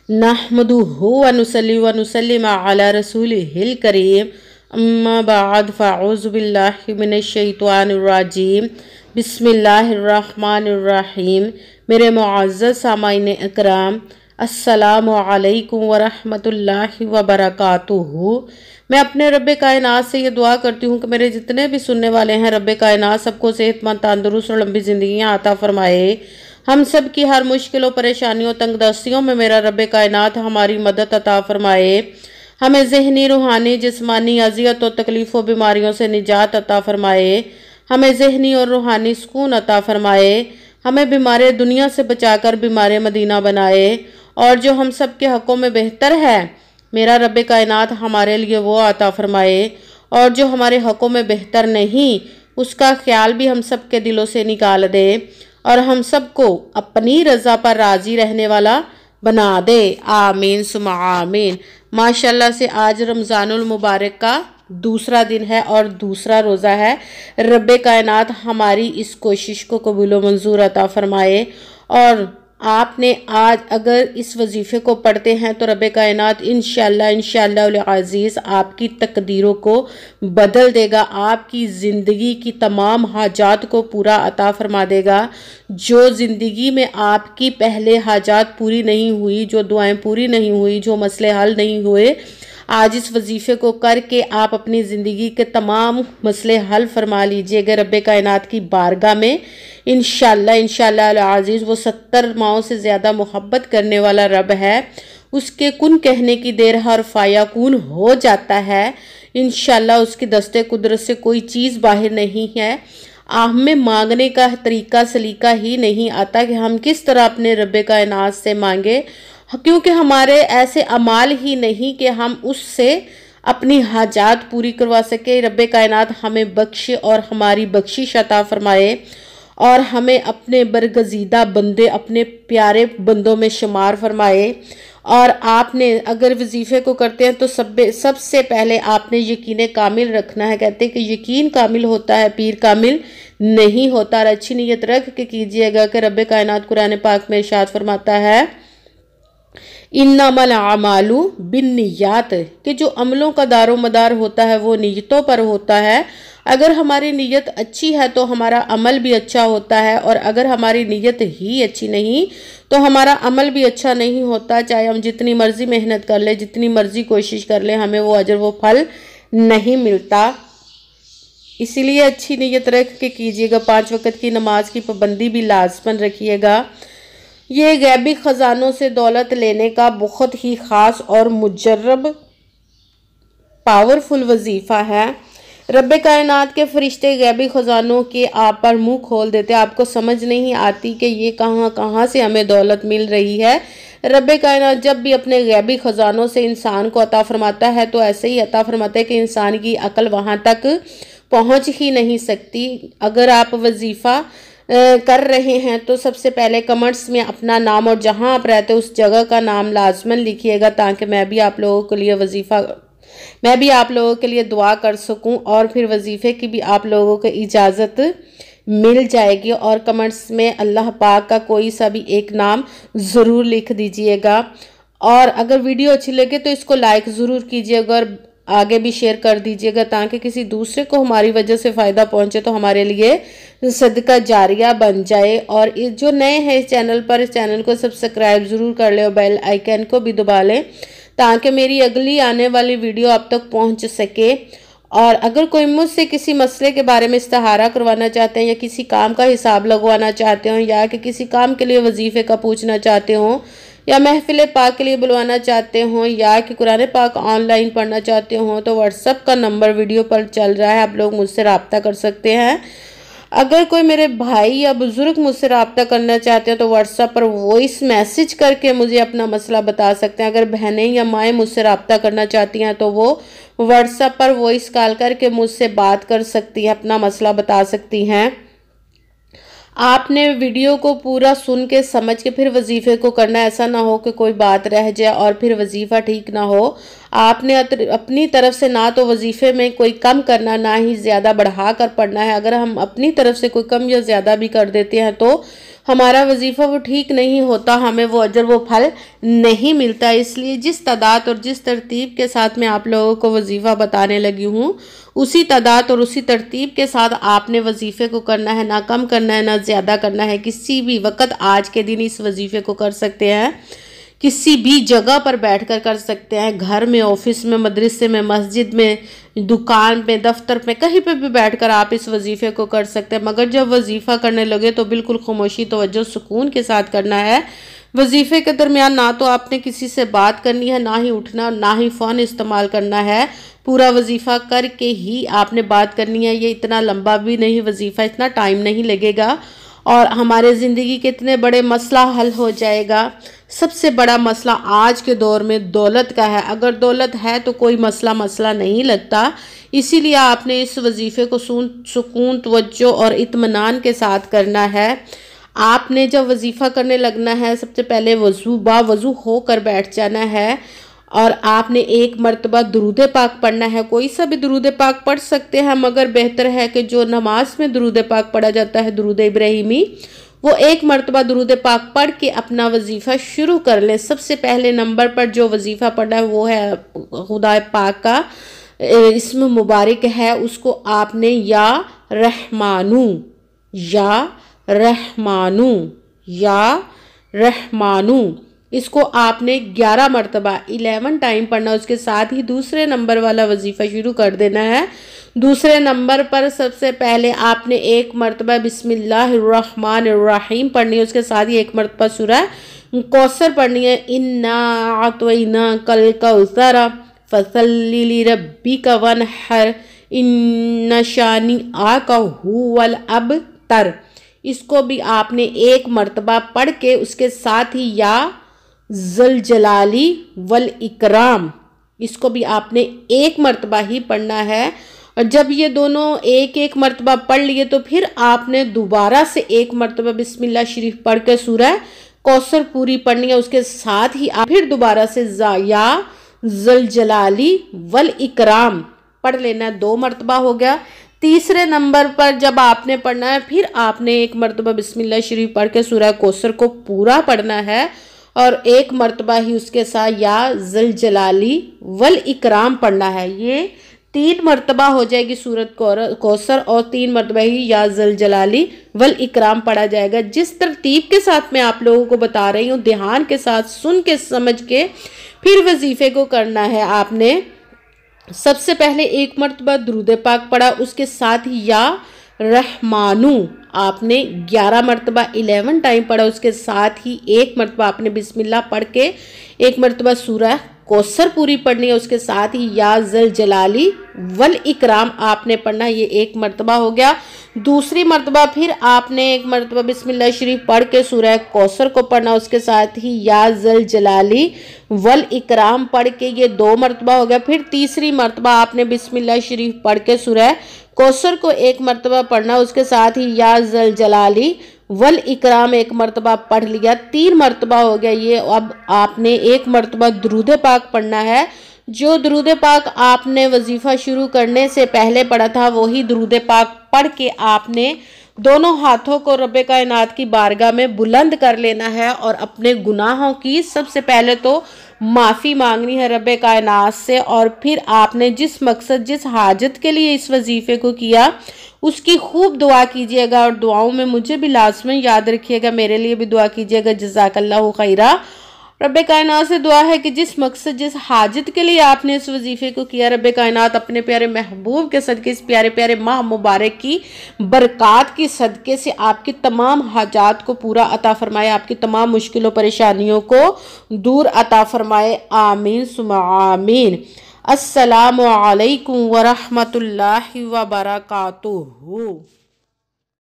नहमदुहु व नुसल्ली व नुसल्लिम अला रसूलिहिल करीम अम्मा बाद फ़अऊज़ु बिल्लाहि मिनश शैतानिर रजीम बिस्मिल्लाहिर रहमानिर रहीम। मेरे मुअज़्ज़ज़ सामाईन इकराम, अस्सलामु अलैकुम व रहमतुल्लाहि व बरकातुहू। मैं अपने रब्बे कायनात से ये दुआ करती हूँ कि मेरे जितने भी सुनने वाले हैं, रब्बे कायनात सबको सेहतमंद, तंदुरुस्त और लंबी ज़िंदगियाँ अता फरमाए। हम सब की हर मुश्किलों, परेशानियों, तंगदस्तियों में मेरा रब्बे कायनात हमारी मदद अता फरमाए। हमें ज़हनी, रूहानी, जिस्मानी अज़ियत और तकलीफ़ों, बीमारियों से निजात अता फरमाए। हमें ज़हनी और रूहानी सुकून अता फरमाए। हमें बीमार दुनिया से बचाकर बीमार मदीना बनाए। और जो हम सब के हक़ों में बेहतर है, मेरा रब्बे कायनात हमारे लिए वो अता फरमाए। और जो हमारे हक़ों में बेहतर नहीं, उसका ख्याल भी हम सब के दिलों से निकाल दे और हम सबको अपनी रज़ा पर राज़ी रहने वाला बना दे। आमीन सुमा आमीन। माशाल्लाह से आज रमज़ानुल मुबारक का दूसरा दिन है और दूसरा रोज़ा है। रब्बे कायनात हमारी इस कोशिश को कबूल व मंजूर अता फरमाए। और आपने आज अगर इस वजीफ़े को पढ़ते हैं तो रब्बे कायनात इंशाअल्लाह अज़ीज़ आपकी तकदीरों को बदल देगा, आपकी ज़िंदगी की तमाम हाजात को पूरा अता फरमा देगा। जो ज़िंदगी में आपकी पहले हाजात पूरी नहीं हुई, जो दुआएं पूरी नहीं हुई, जो मसले हल नहीं हुए, आज इस वजीफ़े को करके आप अपनी ज़िंदगी के तमाम मसले हल फरमा लीजिएगा रब्बे कायनात की बारगाह में। इंशाअल्लाह अज़ीज़ वो 70 माओं से ज़्यादा मोहब्बत करने वाला रब है। उसके कुन कहने की देर हर फायाकून हो जाता है। इंशाअल्लाह उसकी दस्ते कुदरत से कोई चीज़ बाहर नहीं है। हमें मांगने का तरीका सलीका ही नहीं आता कि हम किस तरह अपने रब्बे कायनात से मांगे, क्योंकि हमारे ऐसे अमाल ही नहीं कि हम उससे अपनी हाजात पूरी करवा सके। रब्बे कायनात हमें बख्शे और हमारी बख्शिश अता फरमाए और हमें अपने बरगजीदा बंदे, अपने प्यारे बंदों में शुमार फरमाए। और आपने अगर वजीफ़े को करते हैं तो सबसे पहले आपने यकीन कामिल रखना है। कहते हैं कि यकीन कामिल होता है, पीर कामिल नहीं होता। और अच्छी नीयत रख के कीजिएगा कि रब्बे कायनात कुरान पाक में इरशाद फरमाता है इन्नमल अमालु बिन्नियात, कि जो अमलों का दारो मदार होता है वो नीयतों पर होता है। अगर हमारी नीयत अच्छी है तो हमारा अमल भी अच्छा होता है, और अगर हमारी नीयत ही अच्छी नहीं तो हमारा अमल भी अच्छा नहीं होता। चाहे हम जितनी मर्जी मेहनत कर ले, जितनी मर्जी कोशिश कर ले, हमें वो अजर वो फल नहीं मिलता। इसीलिए अच्छी नीयत रख के कीजिएगा। 5 वक़्त की नमाज की पाबंदी भी लाजमन रखिएगा। ये गैबी ख़जानों से दौलत लेने का बहुत ही ख़ास और मुजर्रब पावरफुल वजीफ़ा है। रब्बे कायनात के फरिश्ते गैबी ख़जानों के आप पर मुंह खोल देते। आपको समझ नहीं आती कि ये कहाँ से हमें दौलत मिल रही है। रब्बे कायनात जब भी अपने गैबी ख़जानों से इंसान को अता फरमाता है तो ऐसे ही अता फरमाता है कि इंसान की अकल वहाँ तक पहुँच ही नहीं सकती। अगर आप वजीफ़ा कर रहे हैं तो सबसे पहले कमेंट्स में अपना नाम और जहां आप रहते हैं उस जगह का नाम लाजमन लिखिएगा, ताकि मैं भी आप लोगों के लिए दुआ कर सकूं। और फिर वजीफ़े की भी आप लोगों को इजाज़त मिल जाएगी। और कमेंट्स में अल्लाह पाक का कोई सा भी एक नाम ज़रूर लिख दीजिएगा। और अगर वीडियो अच्छी लगे तो इसको लाइक ज़रूर कीजिएगा और आगे भी शेयर कर दीजिएगा, ताकि किसी दूसरे को हमारी वजह से फ़ायदा पहुंचे तो हमारे लिए सदका जारिया बन जाए। और जो नए हैं इस चैनल पर, इस चैनल को सब्सक्राइब ज़रूर कर लें और बेल आइकन को भी दबा लें, ताकि मेरी अगली आने वाली वीडियो आप तक पहुंच सके। और अगर कोई मुझसे किसी मसले के बारे में इस्तिहारा करवाना चाहते हैं, या किसी काम का हिसाब लगवाना चाहते हो, या कि किसी काम के लिए वजीफ़े का पूछना चाहते हो, या महफिल पाक के लिए बुलवाना चाहते हो, या कि कुरान पाक ऑनलाइन पढ़ना चाहते हो, तो व्हाट्सएप का नंबर वीडियो पर चल रहा है, आप लोग मुझसे रब्ता कर सकते हैं। अगर कोई मेरे भाई या बुज़ुर्ग मुझसे रब्ता करना चाहते हैं तो व्हाट्सएप पर वॉइस मैसेज करके मुझे अपना मसला बता सकते हैं। अगर बहनें या माएँ मुझसे रब्ता करना चाहती हैं तो वो व्हाट्सएप पर वॉइस कॉल करके मुझसे बात कर सकती हैं, अपना मसला बता सकती हैं। आपने वीडियो को पूरा सुन के समझ के फिर वजीफ़े को करना, ऐसा ना हो कि कोई बात रह जाए और फिर वजीफ़ा ठीक ना हो। आपने अपनी तरफ से ना तो वजीफ़े में कोई कम करना, ना ही ज़्यादा बढ़ा कर पढ़ना है। अगर हम अपनी तरफ से कोई कम या ज़्यादा भी कर देते हैं तो हमारा वजीफ़ा वो ठीक नहीं होता, हमें वो अजर वो फल नहीं मिलता। इसलिए जिस तादाद और जिस तरतीब के साथ मैं आप लोगों को वजीफ़ा बताने लगी हूँ, उसी तादाद और उसी तरतीब के साथ आपने वजीफ़े को करना है, ना कम करना है ना ज़्यादा करना है। किसी भी वक्त आज के दिन इस वजीफ़े को कर सकते हैं, किसी भी जगह पर बैठकर कर सकते हैं, घर में, ऑफिस में, मदरसे में, मस्जिद में, दुकान पे, दफ्तर पे, कहीं पे भी बैठकर आप इस वजीफ़े को कर सकते हैं। मगर जब वजीफ़ा करने लगे तो बिल्कुल खामोशी, तवज्जो, सुकून के साथ करना है। वजीफ़े के दरमियान ना तो आपने किसी से बात करनी है, ना ही उठना, ना ही फ़ोन इस्तेमाल करना है। पूरा वजीफ़ा करके ही आपने बात करनी है। ये इतना लंबा भी नहीं वजीफ़ा, इतना टाइम नहीं लगेगा और हमारे ज़िंदगी के इतने बड़े मसला हल हो जाएगा। सबसे बड़ा मसला आज के दौर में दौलत का है। अगर दौलत है तो कोई मसला नहीं लगता। इसीलिए आपने इस वजीफ़े को सुकून, तवज्जो और इत्मीनान के साथ करना है। आपने जब वजीफ़ा करने लगना है, सबसे पहले वज़ू होकर बैठ जाना है और आपने एक मरतबा दुरूद पाक पढ़ना है। कोई सा भी दुरूद पाक पढ़ सकते हैं, मगर बेहतर है कि जो नमाज में दुरूद पाक पढ़ा जाता है, दुरूद इब्राहिमी, वो एक मरतबा दुरूद पाक पढ़ के अपना वजीफ़ा शुरू कर लें। सबसे पहले नंबर पर जो वजीफ़ा पढ़ना है वो है खुदा पाक का इस्म मुबारक है, उसको आपने या रहमानू या रहमानू इसको आपने 11 मरतबा 11 टाइम पढ़ना। उसके साथ ही दूसरे नंबर वाला वजीफ़ा शुरू कर देना है। दूसरे नंबर पर सबसे पहले आपने एक मरतबा बिस्मिल्लाहिर्रहमानिर्रहीम पढ़नी है। उसके साथ ही एक मरतबा सूरह कौसर पढ़नी है। इन्ना अतैना कल कौसर फसल्लि लिरब्बिका वनहर इन्ना शानिअका हुवल अबतर। इसको भी आपने एक मरतबा पढ़ के उसके साथ ही या ज़ल जलाली वल इकराम, इसको भी आपने एक मरतबा ही पढ़ना है। और जब ये दोनों एक एक मरतबा पढ़ लिए तो फिर आपने दोबारा से एक मरतबा बिस्मिल्लाह शरीफ पढ़ के सूरह कौसर पूरी पढ़नी है। उसके साथ ही आप फिर दोबारा से या ज़ल जलाली वल इकराम पढ़ लेना। 2 मरतबा हो गया। तीसरे नंबर पर जब आपने पढ़ना है, फिर आपने एक मरतबा बिस्मिल्लाह शरीफ पढ़ के सूरह कौसर को पूरा पढ़ना है और एक मरतबा ही उसके साथ या ज़ल जलाली वल इकराम पढ़ना है। ये 3 मरतबा हो जाएगी सूरत कौसर और 3 मरतबा ही या ज़ल जलाली वल इकराम पढ़ा जाएगा। जिस तरतीब के साथ मैं आप लोगों को बता रही हूँ, ध्यान के साथ सुन के समझ के फिर वजीफ़े को करना है। आपने सबसे पहले एक मरतबा दुरूद पाक पढ़ा, उसके साथ ही या रहमानू आपने 11 मरतबा 11 टाइम पढ़ा। उसके साथ ही एक मरतबा आपने बिस्मिल्लाह पढ़ के एक मरतबा सूरह कौसर पूरी पढ़नी है। उसके साथ ही या ज़ल जलाली वल इकराम आपने पढ़ना, ये एक मरतबा हो गया। दूसरी मरतबा फिर आपने एक मरतबा बिस्मिल्लाह शरीफ पढ़ के सूरह कौसर को पढ़ना। उसके साथ ही या ज़ल जलाली वल इकराम पढ़ के ये 2 मरतबा हो गया। फिर तीसरी मरतबा आपने बिस्मिल्लाह शरीफ पढ़ के सूरह कौसर को एक मरतबा पढ़ना। उसके साथ ही या ज़ल जलाली वल इकराम एक मरतबा पढ़ लिया। 3 मरतबा हो गया ये। अब आपने एक मरतबा दुरूद पाक पढ़ना है। जो दुरूद पाक आपने वजीफ़ा शुरू करने से पहले पढ़ा था, वही दुरूद पाक पढ़ के आपने दोनों हाथों को रब्बे कायनात की बारगाह में बुलंद कर लेना है और अपने गुनाहों की सबसे पहले तो माफ़ी मांगनी है रब्बे कायनात से। और फिर आपने जिस मकसद, जिस हाजत के लिए इस वजीफ़े को किया, उसकी खूब दुआ कीजिएगा और दुआओं में मुझे भी लाज़मी याद रखिएगा, मेरे लिए भी दुआ कीजिएगा। जज़ाकल्लाहु खैरा। रब्बे कायनात से दुआ है कि जिस मकसद, जिस हाजत के लिए आपने इस वजीफ़े को किया, रब्बे कायनात अपने प्यारे महबूब के सदक़े, इस प्यारे प्यारे माह मुबारक की बरक़ात की सदक़े से आपकी तमाम हाजात को पूरा अता फ़रमाए, आपकी तमाम मुश्किलों परेशानियों को दूर अता फ़रमाए। आमीन सुम्मा आमीन। अस्सलामु अलैकुम व रहमतुल्लाहि व बरकातुहू।